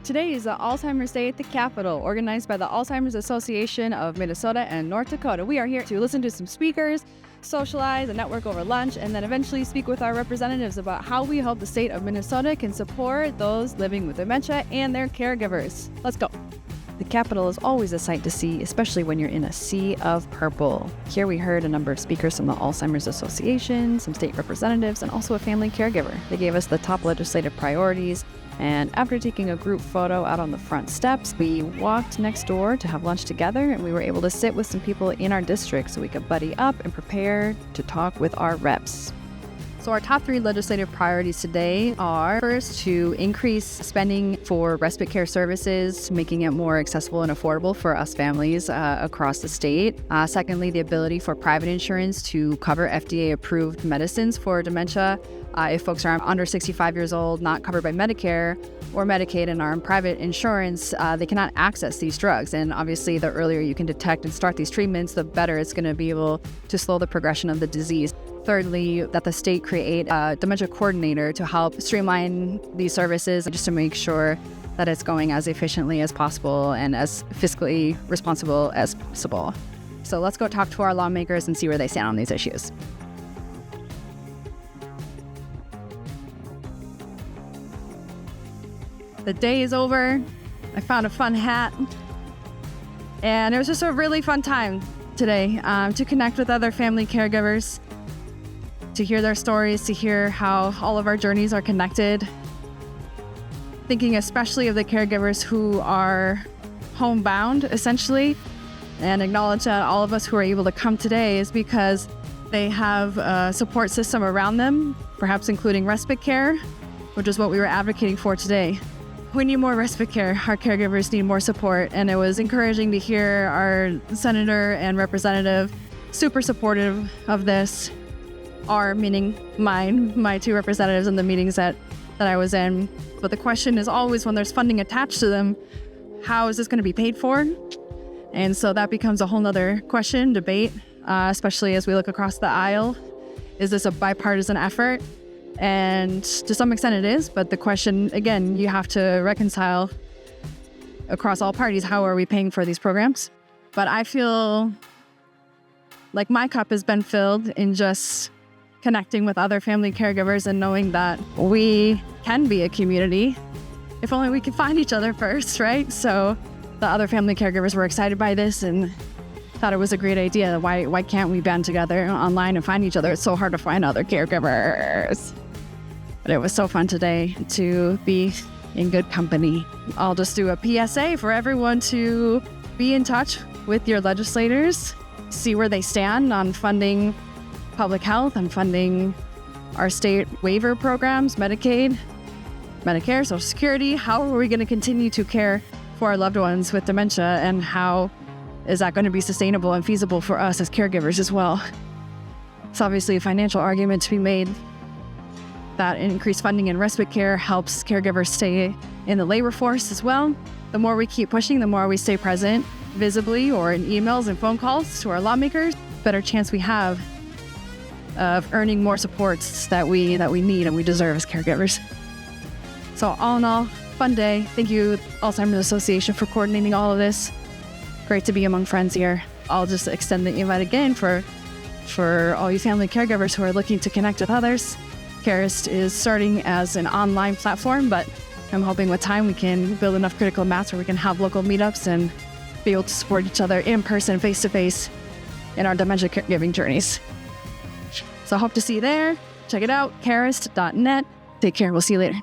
Today is the Alzheimer's Day at the Capitol, organized by the Alzheimer's Association of Minnesota and North Dakota. We are here to listen to some speakers, socialize, and network over lunch, and then eventually speak with our representatives about how we hope the state of Minnesota can support those living with dementia and their caregivers. Let's go. The Capitol is always a sight to see, especially when you're in a sea of purple. Here we heard a number of speakers from the Alzheimer's Association, some state representatives, and also a family caregiver. They gave us the top legislative priorities, and after taking a group photo out on the front steps, we walked next door to have lunch together, and we were able to sit with some people in our district so we could buddy up and prepare to talk with our reps. So our top 3 legislative priorities today are, first, to increase spending for respite care services, making it more accessible and affordable for us families across the state. Secondly, the ability for private insurance to cover FDA-approved medicines for dementia. If folks are under 65 years old, not covered by Medicare or Medicaid and are on private insurance, they cannot access these drugs. And obviously, the earlier you can detect and start these treatments, the better it's going to be able to slow the progression of the disease. Thirdly, that the state create a dementia coordinator to help streamline these services just to make sure that it's going as efficiently as possible and as fiscally responsible as possible. So let's go talk to our lawmakers and see where they stand on these issues. The day is over. I found a fun hat. And it was just a really fun time today to connect with other family caregivers, to hear their stories, to hear how all of our journeys are connected. Thinking especially of the caregivers who are homebound, essentially, and acknowledge that all of us who are able to come today is because they have a support system around them, perhaps including respite care, which is what we were advocating for today. We need more respite care. Our caregivers need more support, and it was encouraging to hear our senator and representative super supportive of this. Our, meaning my 2 representatives in the meetings that I was in. But the question is always, when there's funding attached to them, how is this going to be paid for? And so that becomes a whole nother question, debate, especially as we look across the aisle. Is this a bipartisan effort? And to some extent it is, but the question, again, you have to reconcile across all parties, how are we paying for these programs? But I feel like my cup has been filled in just connecting with other family caregivers and knowing that we can be a community if only we can find each other first, right? So the other family caregivers were excited by this and thought it was a great idea. Why can't we band together online and find each other? It's so hard to find other caregivers. But it was so fun today to be in good company. I'll just do a PSA for everyone to be in touch with your legislators, see where they stand on funding public health and funding our state waiver programs, Medicaid, Medicare, Social Security. How are we going to continue to care for our loved ones with dementia, and how is that going to be sustainable and feasible for us as caregivers as well? It's obviously a financial argument to be made that increased funding in respite care helps caregivers stay in the labor force as well. The more we keep pushing, the more we stay present visibly or in emails and phone calls to our lawmakers, the better chance we have of earning more supports that we need and we deserve as caregivers. So all in all, fun day. Thank you, Alzheimer's Association, for coordinating all of this. Great to be among friends here. I'll just extend the invite again for all you family caregivers who are looking to connect with others. Careist is starting as an online platform, but I'm hoping with time we can build enough critical mass where we can have local meetups and be able to support each other in person, face-to-face in our dementia caregiving journeys. So I hope to see you there. Check it out, careist.net. Take care. We'll see you later.